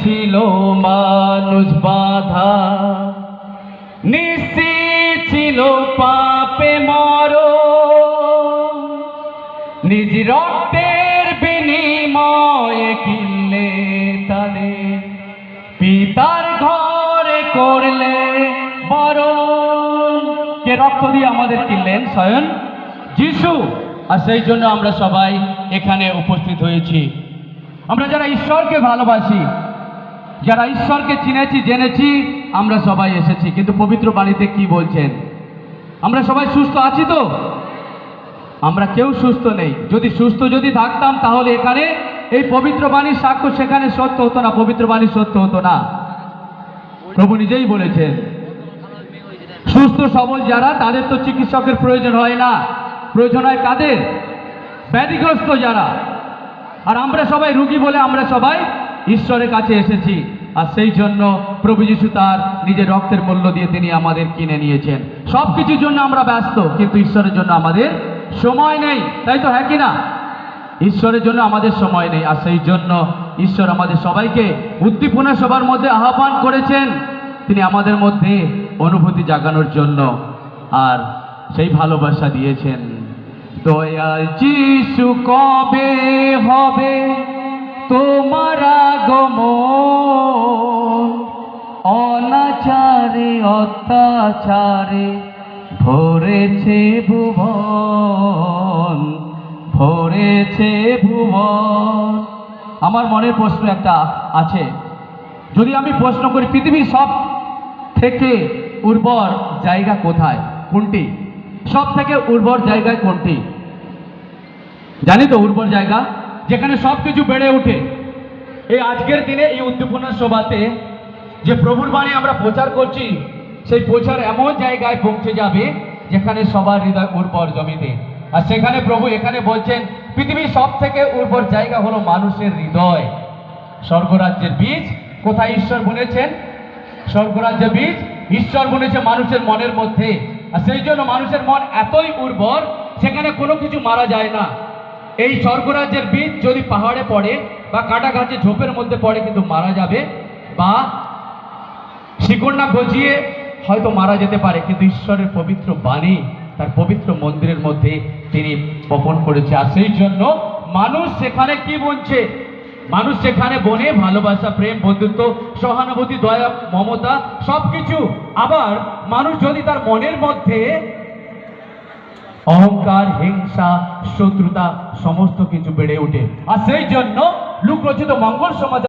ছিল মানুষ বাধা, নিশ্চিত ছিল পাপে মরণ, নিজ রক্তের বিনিময়ে কিনলে তালে, পিতার ঘরে করলে বরণ। কে রক্ত দিয়ে আমাদের কিনলেন? স্বয়ং যিশু। আর সেই জন্য আমরা সবাই এখানে উপস্থিত হয়েছি। আমরা যারা ঈশ্বরকে ভালোবাসি, যারা ঈশ্বরকে চিনেছি জেনেছি, আমরা সবাই এসেছি। কিন্তু পবিত্র বাণীতে কি বলছেন? আমরা সবাই সুস্থ আছি তো? আমরা কেউ সুস্থ নেই। যদি সুস্থ যদি থাকতাম তাহলে এখানে এই পবিত্র বাণীর সাক্ষ্য সেখানে সত্য হতো না, পবিত্র বাণী সত্য হতো না। প্রভু নিজেই বলেছেন সুস্থ সবল যারা, তাদের তো চিকিৎসকের প্রয়োজন হয় না, প্রয়োজন হয় কাদের? ব্যাধিগ্রস্ত যারা। আর আমরা সবাই রোগী বলে আমরা সবাই ঈশ্বরের কাছে এসেছি। আর সেই জন্য প্রভু যিশু তার নিজের রক্তের মূল্য দিয়ে তিনি আমাদের কিনে নিয়েছেন। সব কিছুর জন্য আমরা ব্যস্ত, কিন্তু ঈশ্বরের জন্য আমাদের সময় নেই, তাই তো? হ্যাঁ কি না? ঈশ্বরের জন্য আমাদের সময় নেই। আর সেই জন্য ঈশ্বর আমাদের সবাইকে উদ্দীপনা সবার মধ্যে আহ্বান করেছেন, তিনি আমাদের মধ্যে অনুভূতি জাগানোর জন্য, আর সেই ভালোবাসা দিয়েছেন। দয়াল যিশু কবে হবে তোমার আগমন, অনাচারে অত্যাচারে ভরেছে ভুবন, ভরেছে ভুবন। আমার মনে প্রশ্ন একটা আছে, যদি আমি প্রশ্ন করি পৃথিবীর সব থেকে উর্বর জায়গা কোথায়, কোনটি? সব থেকে উর্বর জায়গায় কোনটি? জানি তো উর্বর জায়গা যেখানে সব কিছু বেড়ে ওঠে। এই আজকের দিনে এই উদ্দীপনা সভাতে যে প্রভুর বাণী আমরা প্রচার করছি, সেই প্রচার এমন জায়গায় পৌঁছে যাবে যেখানে সবার হৃদয় উর্বর জমিতে। আর সেখানে প্রভু এখানে বলছেন পৃথিবীর সব থেকে উর্বর জায়গা হলো মানুষের হৃদয়। স্বর্গরাজ্যের বীজ কোথায় ঈশ্বর বুনেছেন? স্বর্গরাজ্যের বীজ ঈশ্বর বুনেছে মানুষের মনের মধ্যে। আর সেই জন্য মানুষের মন এতই উর্বর, সেখানে কোনো কিছু মারা যায় না। এই স্বর্গরাজ্যের বীজ যদি পাহাড়ে পড়ে বা কাটা গাছে ঝোপের মধ্যে পড়ে কিন্তু মারা যাবে, বা শিকড় না গজিয়ে হয়তো মারা যেতে পারে, কিন্তু ঈশ্বরের পবিত্র বাণী তার পবিত্র মন্দিরের মধ্যে তিনি বপন করেছে। আর সেই জন্য মানুষ সেখানে কি বলছে? মানুষ সেখানে বনে ভালোবাসা, প্রেম, বন্ধুত্ব, সহানুভূতি, দয়া, মমতা সবকিছু। আবার মানুষ যদি তার মনের মধ্যে অহংকার, হিংসা, শত্রুতা সমস্ত কিছু বেড়ে ওঠে। আর সেই জন্য লুক রচিত মঙ্গল সমাজ